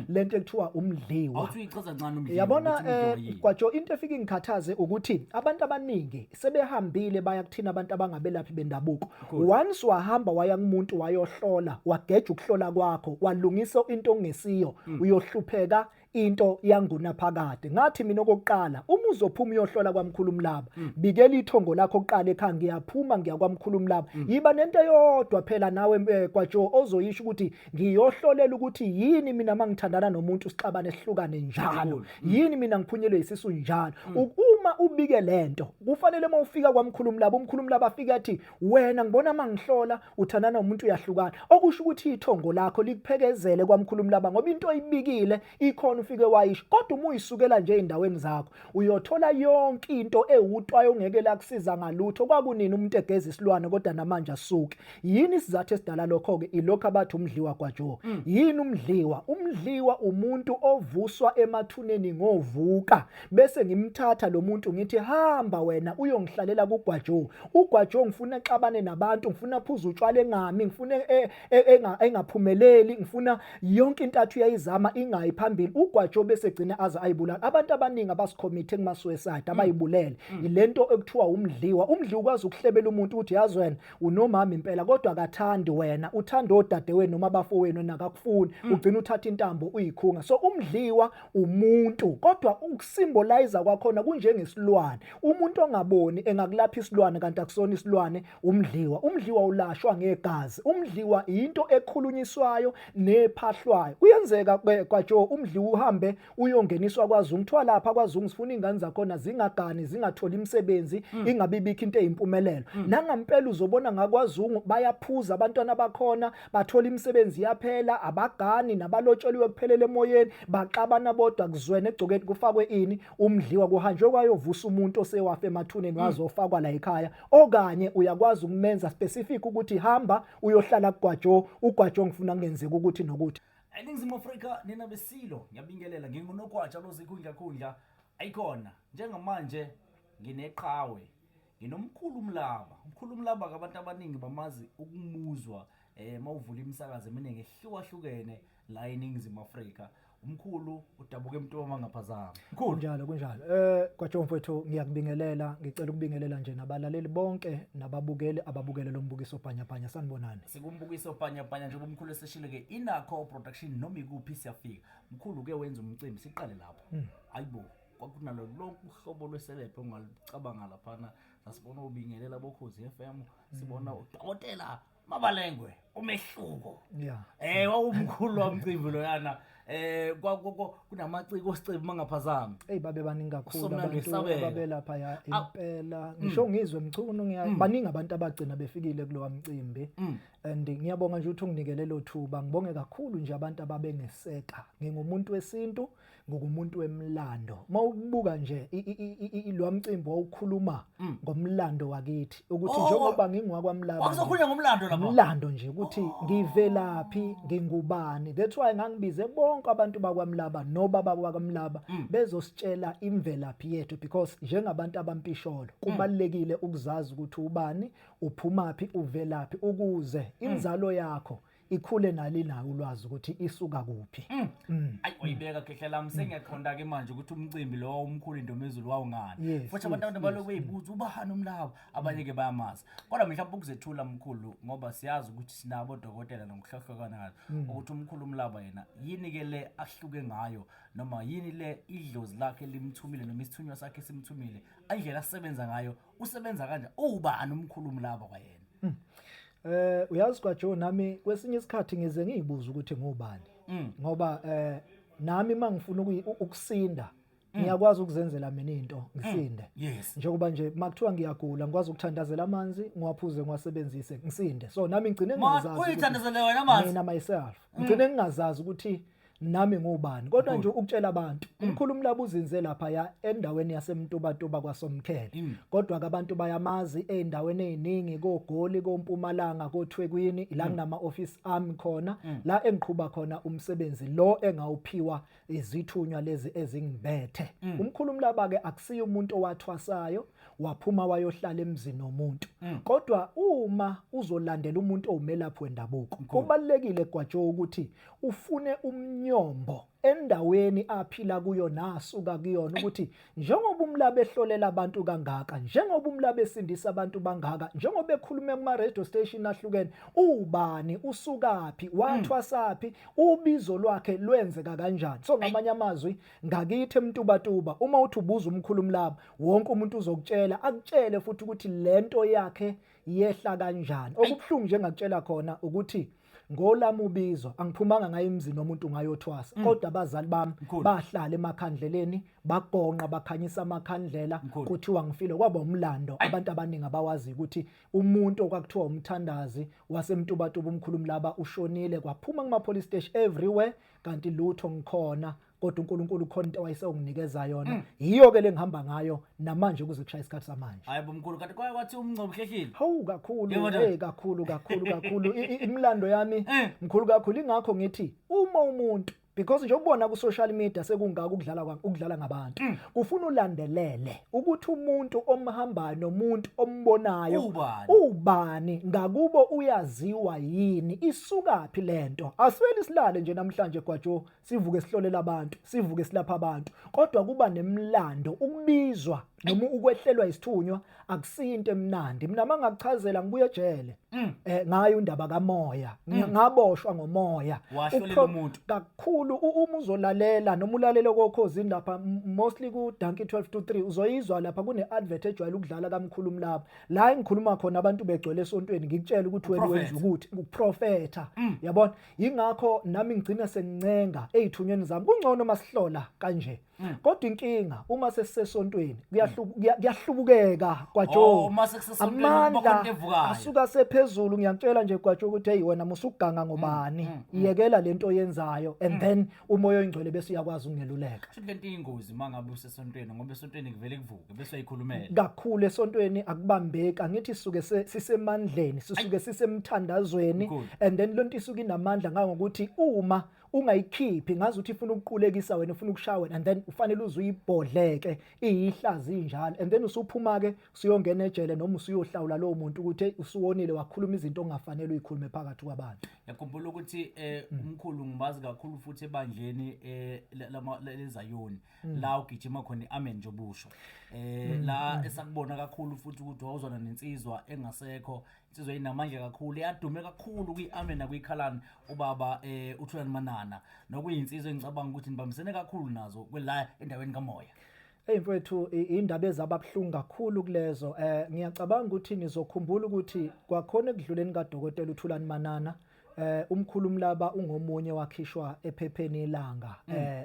lento ekuthiwa umdliwa. Awuyichaza kancane umdliwa. Yabona Gwajo into efika ingikhathaze ukuthi abantu abaningi sebehambile baya kuthina abantu abangabelaphi bendabuko. Once wahamba waya kumuntu wayohlola, wageja ukuhlola kwakho, walungisa into ongesiyo, uyohlupheka into yangunaphakade. Ngathi mina okokuqala uma uzophuma uyohlola kwaMkhulumlaba, bikela ithongo lakho oqala ekhaya, ngiyaphuma ngiya kwaMkhulumlaba. Yiba nento eyodwa phela nawe Gwajo ozoyisho ukuthi ngiyohlolela ukuthi yini mina mangithandana nomuntu sixabane sihlukane njalo. Yini mina ngiphunyelwe isisu njalo. Uma ubike lento kufanele mawufika kwaMkhulumlaba, uMkhulumlaba afika athi wena ngibona mangihlola uthandana nomuntu uyahlukana. Okusho ukuthi ithongo lakho likuphekezele kwaMkhulumlaba ngoba into oyibikile ikhona ufike wayisho. Kodwa uma uyisukela nje endaweni zakho uyothola yonke into ewutwayo ongeke lakusiza ngalutho. Kwakunini umuntu egeza isilwane kodwa namanje asuke. Yini isizathu esidala lokho ke ilokho abathi umdliwa Gwajo. Yini umdliwa? Umdliwa umuntu ovuswa emathuneni ngovuka bese ngimthatha lo muntu ngithi hamba wena uyongihlalela kuGwajo. uGwajo ngifuna exabane nabantu, ngifuna phuza utshwala engami, ngifuna engaphumeleli, ngifuna yonke intathu yayizama ingayi phambili. uGwajo bese egcina aza ayibulala. Abantu abaningi abasicommit kuma suicide abayibulele ilento ekuthiwa umdliwa. Umdliwa ukwazi ukuhlebela umuntu ukuthi yazi wena unomama impela kodwa akathandi wena, uthanda odade wenu noma abafowenu nakakufuni, ugcina uthatha intambo uyikhunga. So umdliwa umuntu kodwa ukusymbolize kwakhona kunjengesilwane. Umuntu ongaboni engakulapha isilwane kanti akusona isilwane umdliwa. Umdliwa ulashwa ngegazi. Umdliwa into ekhulunyiswayo nephahlwayo. Kuyenzeka Gwajo umdliwa uhambe uyongeniswa kwaZungu, kuthiwa lapha kwaZungu sifuna ingane zakhona zingagani, zingatholi imisebenzi, ingabibikho into eyimpumelelo. Nangampela uzobona ngakwaZungu bayaphuza abantwana bakhona, bathola imisebenzi yaphela, abagani nabalotsholiwe kuphelele emoyeni, baqabana bodwa kuzwene egcokeni kufakwe ini umdliwa, kuhanjwe kwayovusa umuntu osewafa emathuneni wazofakwa la ekhaya. Okanye uyakwazi ukumenza specific ukuthi hamba uyohlala kuGwajo, uGwajo ngifuna ngenzeke ukuthi nokuthi. Eningizimu Afrika nina besilo ngiyabingelela ngingunogwaja lozikhundla ayikhona njengamanje ngineqhawe nginomkhulumlaba. Umkhulumlaba akabantu abaningi bamazi ukumuzwa mawuvula imisakazo eminingi ehlukahlukene la eningizimu Afrika. Umkhulu udabuke emntoma ngaphazama. Mkhulu kunjalo Gwajo mfowethu ngiyakubingelela, ngicela ukubingelela nje nabalaleli bonke nababukeli ababukele lo mbukiso bhanyabhanya. Sanibonani. Sikumbukiso bhanyabhanya njengoba umkhulu eseshile ke inakho production noma ikuphi siyafika. Mkhulu ke wenza umcimbi siqale lapho. Ayibo kwakunalo lonke uhlobo lweselebhe ongalicabanga laphana. Sasibona ubingelela boKhozi FM, sibona uDokotela Mabalengwe umehluko. Wawumkhulu wamcimbi lo yana. Kunamaciko osicimbi mangaphazami. Babe baningi kakhulu abantu babelapha ya impela. Ngisho ngizwe emchuno baningi abantu abagcina befikile kulowa mcimbi. And ngiyabonga nje ukuthi unginikele lo thuba. Ngibonge kakhulu nje abantu ababengeseka. Ngingumuntu wesintu, ngokumuntu wemlando. Mawubuka nje lo mcimbi wawukhuluma ngomlando wakithi ukuthi njengoba ngingwakwaMlaba. Wakuzokhulunywa ngomlando lapha. Umlando nje ukuthi ngivelaphi, ngingubani. That's why ngangibize bonke abantu bakwaMlaba nobaba bakwaMlaba bezositshela imvelaphi yethu because njengabantu abampisholo kubalekile ukuzazi ukuthi ubani, uphumaphi, uvelaphi ukuze inzalo yakho ikhule nalinayo ulwazi ukuthi isuka kuphi. Uyibeka khehlela msengiyaqonda ke manje ukuthi umcimbi lo umkhulu Indomezulu wawungani. Futhi abantu baloko beyibuza ubani umlaba, abanye ke bayamazi. Kodwa mhlawumbe ukuzethula mkhulu ngoba siyazi ukuthi sinabo odokotela nokuhlohlokana ukuthi umkhulu umlaba yena yini ke le ahluke ngayo noma yini le idlozi lakhe limthumile noma isithunywa sakhe simthumile indlela asebenza ngayo usebenza kanje ubani umkhulu umlaba kwayena. Uyazi Gwajo nami kwesinye isikhathi ngize ngiyibuza ukuthi ngubani ngoba nami mangifuna ukusinda ngiyakwazi ukuzenzela mina into ngisinde. Njengoba nje makuthiwa ngiyagula ngikwazi ukuthandazela amanzi ngiwaphuze ngiwasebenzise ngisinde. So nami ngicine ngingazazi uyithandazele wena amanzi mina myself ngicine ngingazazi ukuthi nami ngubani. Kodwa nje ukutshela abantu umkhulu umlaba uzinze lapha ya endaweni yaseMtubatuba kwaSomkhele. Kodwa ke abantu bayamazi endaweni eziningi koGoli koMpumalanga koThwekwini la kunama office ami khona la engiqhuba khona umsebenzi lo engawuphiwa izithunywa lezi ezingibethe. Umkhulu umlaba ke akusiyo umuntu owathwasayo waphuma wayohlala emzini nomuntu. Kodwa uma uzolandela umuntu owumelaphi wendabuko kubalekile Gwajo ukuthi ufune umnyo inyombo endaweni aphila kuyo nasuka kuyona ukuthi njengoba umlabe ehlolela abantu kangaka, njengoba umlabe esindisa abantu bangaka, njengoba ekhulume kuma radio station ahlukene, ubani usukaphi wathwasaphi ubizo lwakhe lwenzeka kanjani. So ngamanye amazwi ngakithi eMtubatuba uma uthi ubuza umkhulumlaba wonke umuntu uzokutshela, akutshele futhi ukuthi lento yakhe yehla kanjani. Okubhlungu nje ngakutshela khona ukuthi ngolami ubizo angiphumanga ngayo emzini nomuntu ngayothwasa, kodwa abazali bami bahlala emakhandleleni bagonqa bakhanyisa amakhandlela kuthiwa ngifile. Kwaba umlando abantu abaningi abawazi ukuthi umuntu okwakuthiwa umthandazi waseMtubatuba umkhulumlaba ushonile, kwaphuma kuma police station everywhere, kanti lutho ngikhona kodwa uNkulunkulu khona into wayesenginikeza yona. Yiyo ke lengihamba ngayo namanje kuze kushaya isikhathi samanje. Hayi bomkhulu, kanti kwathi umncombo hlehlile. Hawu kakhulu kakhulu imlando yami mkhulu kakhulu. Ingakho ngithi uma umuntu, because nje ubona ku social media sekungaka ukudlala ngabantu, ufuna ulandelele ukuthi umuntu omhambayo nomuntu ombonayo ubani, ngakubo uyaziwa yini, isukaphi lento. Asweli silale nje namhlanje kwajo sivuke sihlolela abantu, sivuke silapha abantu, kodwa kuba nemlando, ukubizwa noma ukwehlelwa isithunywa akusinto emnandi. Mina mangakuchazela ngibuye ejele ngayo indaba kamoya, ngaboshwa ngomoya kakhulu. Uma uzolalela noma ulalela kokhozi lapha mostly ku Dankie 12-3 uzoyizwa lapha kune advert ejwayele ukudlala kaMkhulumlaba la engikhuluma khona abantu begcwele esontweni ngikutshela ukuthi wena wenza ukuthi ukuprofeta, yabona. Ingakho nami ngigcina sengincenga ezithunyweni zami kungcono masihlola kanje. Kodwa inkinga uma sesisesontweni kuyahlubukeka kwajo, amandla asuka sephezulu. Ngiyakutshela nje kwajo ukuthi hey wena musuganga ngobani, iyekela lento oyenzayo, and then umoya oyingcwele bese uyakwazi ungeluleka. Futhi lento iyingozi mangabe usesontweni, ngoba esontweni kuvele kuvuke bese uyikhulumela kakhulu. Esontweni akubambeki, angithi sisuke sisemandleni, sisuke sisemthandazweni, and then lento isuke inamandla ngokuthi uma ungayikhiphi ngazi ukuthi ufuna ukuqulekisa wena, ufuna ukushaya wena, and then ufanele uzuyibhodleke iyihlazi injalo, and then usuphuma ke usiyongena ejele noma usuyohlawula lowo muntu ukuthi usuwonile wakhuluma izinto ongafanele uyikhulume phakathi kwabantu. Yakhumbula ukuthi umkhulu ngibazi kakhulu futhi ebandleni lezayoni la ugijima khona iAmen nje obusho, la esakubona kakhulu futhi ukuthi wawuzona nensizwa engasekho, insizwa inamandla kakhulu, yadume kakhulu kwiAmen nakwiKhalani, ubaba uThulani Manana, nokuyinsizwa engicabanga ukuthi nibambisene kakhulu nazo kwela endaweni kamoya. Mfowethu indaba ezababhlungu kakhulu kulezo. Ngiyacabanga ukuthi nizokhumbula ukuthi kwakhona ekudluleni kaDokotela uThulani Manana umkhulumlaba ungomunye wakhishwa ephepheni ilanga,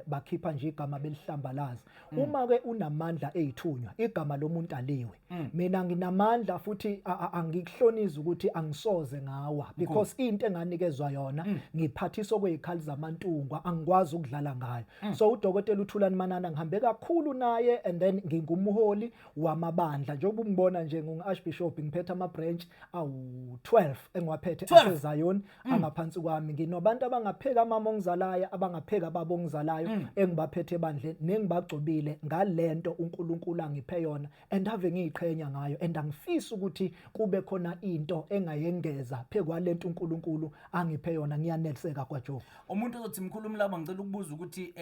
bakhipha nje igama belihlambalaza. Uma ke unamandla ezithunywa igama lomuntu aliwe, mina nginamandla futhi angikuhloniza ukuthi angisoze ngawa, because into enganikezwa yona ngiphathiso kwezikhali zamantungwa, angikwazi ukudlala ngayo. So uDokotela uThulani Manana ngihambe kakhulu naye, and then ngingumholi wamabandla. Njengoba ungibona nje ngingu-Archbishop, ngiphethe ama-branch awu-12 engiwaphethe eZayoni. Ngaphansi kwami nginobantu abangapheka amama ongizalayo, abangapheka baba ongizalayo engibaphethe ebandleni, nengibagcobile ngalento uNkulunkulu angiphe yona, and ave ngiyiqhenya ngayo, and angifisi ukuthi kube khona into engayengeza phekwalento uNkulunkulu angiphe yona. Ngiyaneliseka kwaJobe. Umuntu ozothi mkhulumlaba ngicela ukubuza ukuthi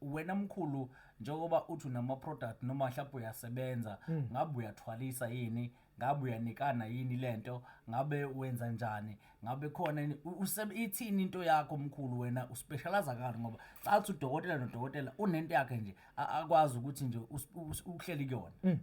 wena mkhulu, njengoba uthi unama product noma mhlawumbe uyasebenza, ngabe uyathwalisa yini, ngabe uyanikana yini lento, ngabe wenza njani, ngabe khona ithini into yakho mkhulu, wena uspecialize kanti? Ngoba sathi udokotela nodokotela unento yakhe nje akwazi ukuthi nje uhleli kuyona.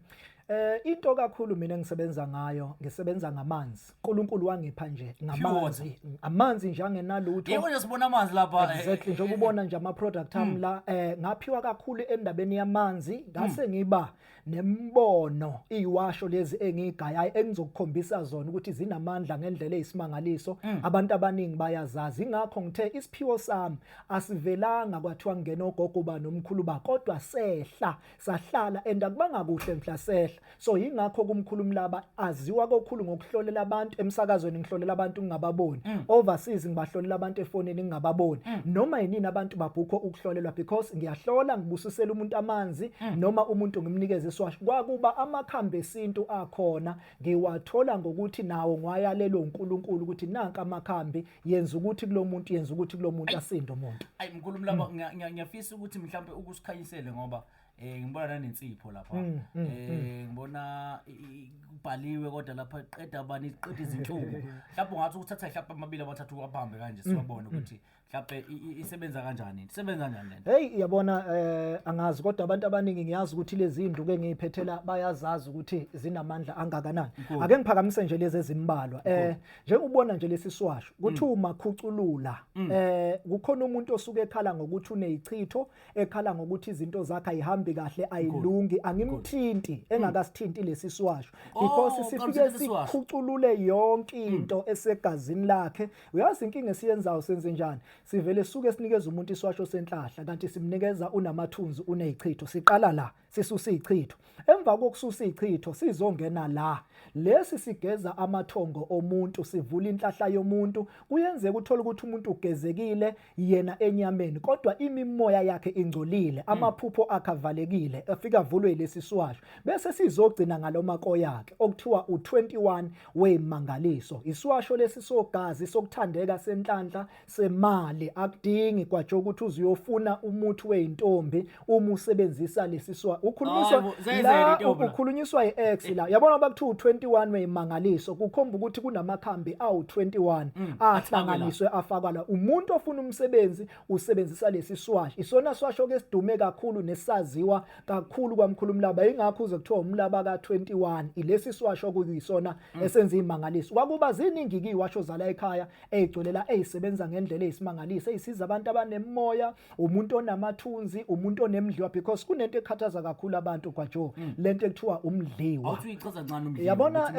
Into kakhulu mina ngisebenza ngayo, ngisebenza ngamanzi. uNkulunkulu wangipha nje ngamanzi, amanzi nje angenalutho. Yebo nje sibona amanzi lapha. Exactly, njengoba ubona nje ama product ami la ngaphiwa kakhulu endabeni yamanzi, ngase ngiba nembono iwasho lezi engigayayo engizokukhombisa zona ukuthi zinamandla ngendlela eyisimangaliso. Abantu abaningi bayazazi, ingakho ngithe isiphiwo sami asivelanga kwathiwa ngene ogogo ba nomkhulu ba, kodwa sehla sahlala, and akubanga kuhle mhla sehla kwehla. So yingakho kumkhulu Mlaba aziwa kakhulu ngokuhlolela abantu emsakazweni, ngihlolela abantu ngingababoni, overseas ngibahlolela abantu efonini ngingababoni, noma yini abantu babhukho ukuhlolelwa, because ngiyahlola ngibusisela umuntu amanzi noma umuntu ngimnikeze iswasho. Kwakuba amakhambi esintu akhona ngiwathola ngokuthi nawo ngwayalelo uNkulunkulu ukuthi nanka amakhambi yenza ukuthi kulomuntu, yenza ukuthi kulomuntu asinde umuntu. Ayi mkhulu Mlaba, ngiyafisa ukuthi mhlambe ukusikhanyisele ngoba ngibona nanensipho lapha, ngibona kubhaliwe kodwa lapha qeda abani qeda izinhlungu, mhlawumbe ungathi ukuthatha mhlawumbe amabili abathathu kwahambe kanje siwabone ukuthi mhlawumbe isebenza kanjani, isebenza kanjani lento. Hey yabona, angazi kodwa abantu abaningi ngiyazi ukuthi lezi induku engiyiphethela bayazazi ukuthi zinamandla angakanani. Ake ngiphakamise nje lezi ezimbalwa. Njengobona nje lesiswasho kuthi uma khuculula, kukhona umuntu osuke ekhala ngokuthi uneyichitho, ekhala ngokuthi izinto zakhe ayihambi kahle, ayilungi, angimthinti engakasithinti lesiswasho, because sifike sikhuculule yonke into esegazini lakhe. Uyazi inkinga esiyenzayo senze njani? Sivele suke sinikeza umuntu iswasho senhlahla kanti simnikeza unamathunzi, uneyichitho. Siqala la sisusa izichitho, emva kokususa izichitho sizongena la, lesi sigeza amathongo omuntu, sivula inhlahla yomuntu. Kuyenzeka uthola ukuthi umuntu ugezekile yena enyameni kodwa imimoya yakhe ingcolile, amaphupho akavalekile, afika avulwe lesi swasho. Bese sizogcina ngalomako yakhe okuthiwa u21 wemangaliso. Iswasho lesi sogazi sokuthandeka senhlanhla semali, akudingi kwaje ukuthi uziyofuna umuthi weintombi uma usebenzisa lesi swasho. Ukhulunyiswa iX la, yabona bakuthiwa u21 wemangaliso, kukhomba ukuthi kunamakhambi awu21 ahlanganiswe afakwa la. Umuntu ofuna umsebenzi usebenzisa lesi swasho. Isona swasho ke sidume kakhulu nesaziwa kakhulu kwaMkhulu Mlaba, ingakho uze kuthiwa umlaba ka21 ilesi swasho kuyisona esenza imangaliso. Kwakuba ziningi kiwasho zala ekhaya ezigcolela ezisebenza ngendlela ezimangalisa, ezisiza abantu abanemoya, umuntu onamathunzi, umuntu onemdliwa, because kunento ekhathaza kakhulu abantu kwaJo, lento ekuthiwa umdliwa. Awuthi uyichaza kancane umdliwa. Yabona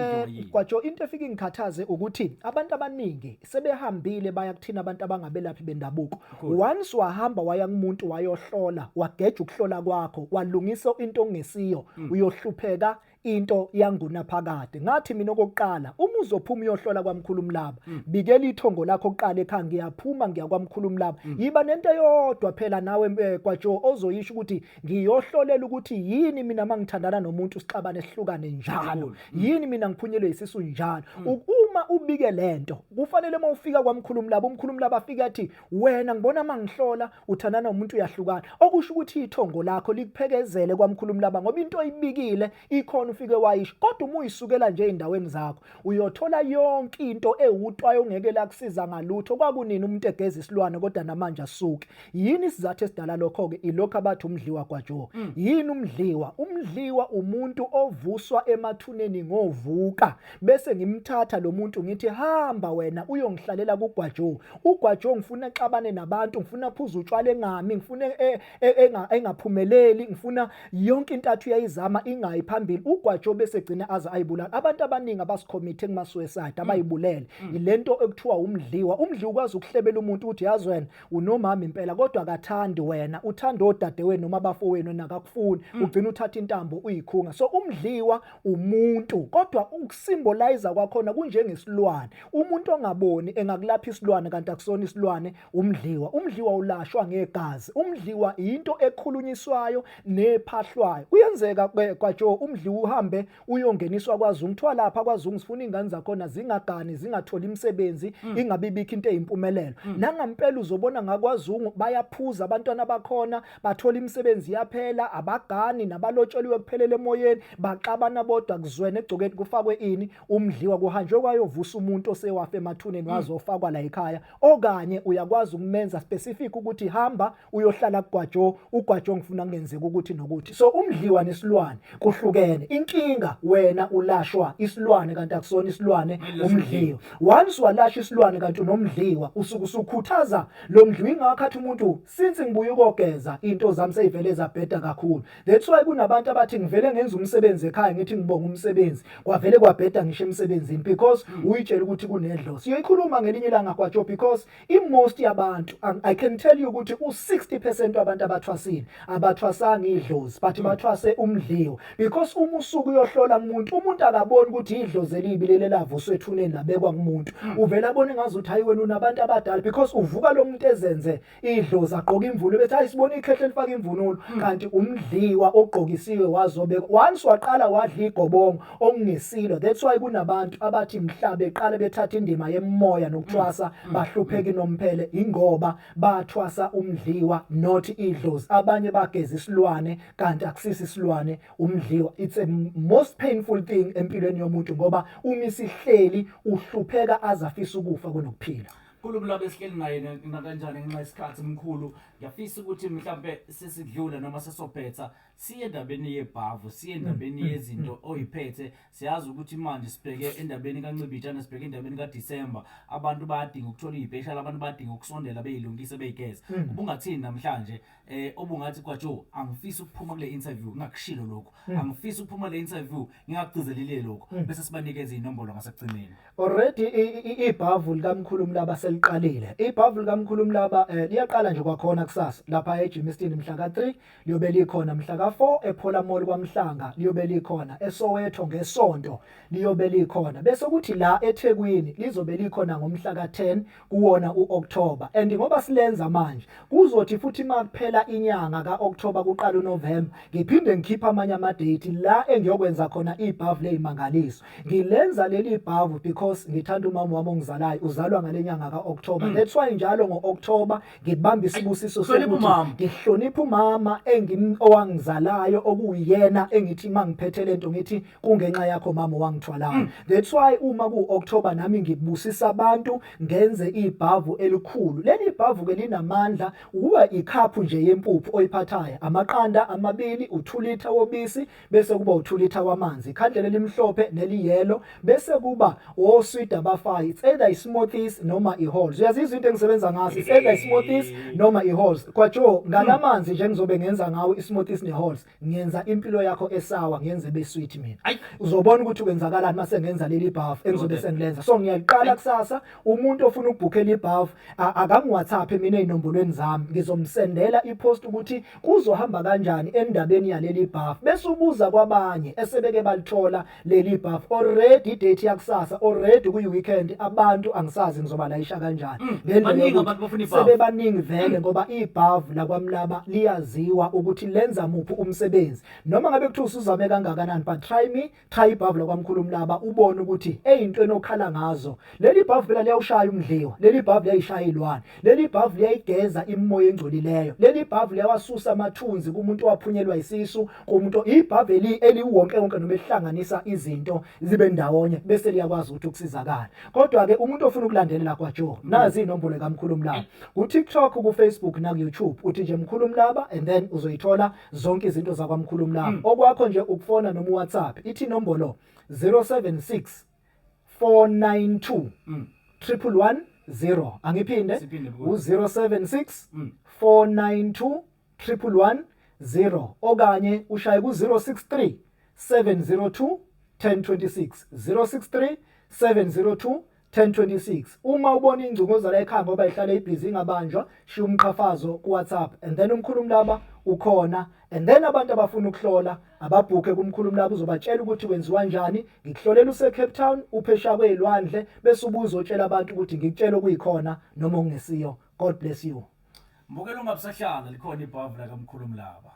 kwaJo, into efika ingikhathaze ukuthi abantu abaningi sebehambile baya kuthina abantu abangabelaphi bendabuko. Once wahamba waya kumuntu wayohlola, wageja ukuhlola kwakho, walungisa into ongesiyo, uyohlupheka into yangunaphakade. Ngathi mina okokuqala uma uzophuma uyohlola kwaMkhulu Mlaba, bikela ithongo lakho oqala ekhaya, ngiyaphuma ngiya kwaMkhulu Mlaba, yiba nento eyodwa phela nawe kwaJo ozoyisho ukuthi ngiyohlolela ukuthi yini mina mangithandana nomuntu sixabane sihlukane njalo, yini mina ngiphunyelwe isisu njalo. Uma ubike lento kufanele mawufika kwaMkhulu Mlaba, uMkhulu Mlaba afika athi wena ngibona mangihlola uthandana nomuntu uyahlukana, okusho ukuthi ithongo lakho likuphekezele kwaMkhulu Mlaba ngoba into oyibikile ikhona ufike wayisho. Kodwa uma uyisukela nje endaweni zakho uyothola yonke into ewutwayo ongeke lakusiza ngalutho. Kwakunini umuntu egeza isilwane kodwa namanje asuke? Yini isizathu esidala lokho ke? Ilokho abathi umdliwa kwaJo. Yini umdliwa? Umdliwa umuntu ovuswa emathuneni ngovuka, bese ngimthatha lo muntu ngithi hamba wena uyongihlalela kuGwaJo. uGwaJo ngifuna exabane nabantu, ngifuna phuza utshwala engami, ngifuna engaphumeleli, ngifuna yonke intathu yayizama ingayi phambili. uGwaJo bese gcina aza ayibulala. Abantu abaningi abasicommit kuma suicide abayibulele ilento ekuthiwa umdliwa. Umdliwa ukwazi ukuhlebela umuntu ukuthi yazi wena unomama impela kodwa akathandi wena, uthanda odadewenu noma abafowenu nakakufuni, ugcina uthatha intambo uyikhunga. So umdliwa umuntu kodwa ukusymbolize kwakhona kunjengesilwane. Umuntu ongaboni engakulapha isilwane kanti akusona isilwane. Umdliwa ulashwa ngegazi. Umdliwa into ekhulunyiswayo nephahlwayo. Kuyenzeka kwaJo umdliwa uhambe uyongeniswa kwaZungu, kuthiwa lapha kwaZungu sifuna ingane zakhona zingagani, zingatholi imisebenzi, ingabibikho into eyimpumelelo. Nangampela uzobona ngakwaZungu bayaphuza abantwana bakhona, bathola imisebenzi yaphela, abagani nabalotsholiwe kuphelele emoyeni, baxabana bodwa kuzwene egcokeni kufakwe ini umdliwa, kuhanjwe kwayovusa umuntu osewafa emathuneni wazofakwa la ekhaya. Okanye uyakwazi ukumenza specific ukuthi hamba uyohlala kuGwaJo, uGwaJo ngifuna kungenzeka ukuthi nokuthi. So umdliwa nesilwane kuhlukene. Inkinga wena ulashwa isilwane kanti akusona isilwane umdliwa. Once walasha isilwane kanti unomdliwa usuku usukhuthaza lo mdliwa. Ingakhathi umuntu since ngibuye ukogeza into zami seyivele zabheda kakhulu. That's why kunabantu abathi ngivele ngenza umsebenzi ekhaya ngithi ngibonga umsebenzi kwavele kwabheda ngisho emsebenzini because uyitshela ukuthi kunedlozi. Siyoyikhuluma ngelinye ilanga kwaJo because most yabantu I can tell you ukuthi u60% wabantu abathwasini abathwasanga idlozi but bathwase umdliwa, because uma usuku uyohlola umuntu akaboni ukuthi idlozi elibi leli lavuswa ethuneni labekwa kumuntu uvela abone ngazuthi hayi wena unabantu abadala because uvuka lo muntu ezenze idlozi agqoka imvunulo bethi hayi sibona ikhehle lifaka imvunulo kanti umdliwa ogqokisiwe wazobekwa once waqala wadla igobongo okungesilo. That's why kunabantu abathi mhlabe eqala bethatha indima yemoya nokuthwasa bahlupheki nomphele ingoba bathwasa umdliwa not idlozi. Abanye bageza isilwane kanti akusisi isilwane umdliwa. It's a most painful thing empilweni yomuntu ngoba uma isihleli uhlupheka azafisa ukufa kunokuphila. Kulubula besihleli naye nakanjani ngenxa yesikhathi mkhulu ngiyafisa ukuthi mhlambe sesidlula noma sesophetha siye endabeni yebhavu siye endabeni yezinto oyiphethe siyazi ukuthi manje sibheke endabeni kaNcibijana sibheke endabeni kaDisemba abantu bayadinga ukuthola izibheshali abantu bayadinga ukusondela beyilungise beyigeza ubungathini namhlanje obungathi kwaJoe angifisa ukuphuma kule interview ngakushilo lokho angifisa ukuphuma kule interview ngingagcizelelile lokho bese sibanikeza inombolo ngasekugcineni. Already ibhavu likamkhulu Mlaba seliqalile. Ibhavu likamkhulu Mlaba liyaqala nje kwakhona kusasa lapha eJimistini mhla ka3 liyobe likhona mhla ka4 ePhola Mall kwaMhlanga liyobe likhona eSoweto ngesonto liyobe likhona bese kuthi la eThekwini lizobe likhona ngomhla ka10 kuwona uOctober and ngoba silenza manje kuzothi futhi makuphela inyanga kaOctober kuqala uNovember ngiphinde ngikhipha amanye ama date la engiyokwenza khona ibhavu lezimangaliso. Ngilenza leli bhavu because ngithanda umama wami ongizalayo uzalwa ngalenyanga kaOctober. That's why njalo ngoOctober ngibamba isibusiso sokuthi ngihlonipha umama owangizalayo okuyena engithi mangiphethe lento ngithi kungenxa yakho mama wangithwalayo. That's why uma kuOctober nami ngibusisa abantu ngenze ibhavu elikhulu. Leli bhavu ke linamandla uwa ikhaphu nje yempuphu oyiphathayo amaqanda amabili u2 litha wobisi bese kuba u2 litha wamanzi ikhandlela elimhlophe neliyellow bese kuba osweet abafayo. It's either smoothies noma iholes. Uyazizwa into engisebenza ngaso it's either smoothies noma iholes. kwaJoe ngalamanzi nje ngizobe ngenza ngawo ismoothies neholes ngiyenza impilo yakho esawa ngiyenze besweet mina. Uzobona ukuthi kwenzakalani mase ngenza leli bhavu engizobe sengilenza. So ngiyaqala kusasa umuntu ofuna ukubhukhela ibhavu akangiWhatsApp mina ezinombolweni zami ngizomsendela ipost ukuthi kuzohamba kanjani endabeni yaleli bhavu bese ubuza kwabanye esebeke balithola leli bhavu already date yakusasa already kuyiweekend abantu angisazi ngizoba layisha kanjani ngendlela sebebaningi vele ngoba ibhavu la kwaMlaba liyaziwa ukuthi lenza muphi umsebenzi noma ngabe kuthi usuzame kangakanani but try ibhavu la kwaMkhulu Mlaba ubone ukuthi into enokhala ngazo. Leli bhavu phela liyawushaya umdliwa leli bhavu liyayishaya ilwane leli bhavu liyayigeza imoya engcolileyo leli bhavu liyawasusa amathunzi kumuntu owaphunyelwa isisu kumuntu ibhavu eliwonke wonke noma ehlanganisa izinto zibe ndawonye bese liyakwazi ukuthi ukusizakala. Kodwa ke umuntu ofuna ukulandelela kwaJoe nazi inombolo kaMkhulu Mlaba ku TikTok ku Facebook na ku YouTube uthi nje Mkhulu Mlaba and then uzoyithola zonke izinto zakwaMkhulu Mlaba. Okwakho nje ukufona noma uWhatsApp ithi inombolo 076 492 11110 angiphinde u076 492 11110 okanye ushaye ku063 702 1026 063 702 1026. Uma ubona ingcingoza la ekhaya ngoba ihlala ibhizi ingabanjwa shiya umqhafazo ku WhatsApp and then uMkhulu Mlaba ukhona and then abantu abafuna ukuhlola ababhuke kuMkhulu Mlaba uzobatshela ukuthi kwenziwa kanjani ngikuhlolela use Cape Town uphesha kwezilwandle bese ubuzo tshela abantu ukuthi ngikutshela kuyikhona noma ungesiyo. God bless you. Mbukela ungabusahlala likhona ibhavu la kaMkhulu Mlaba.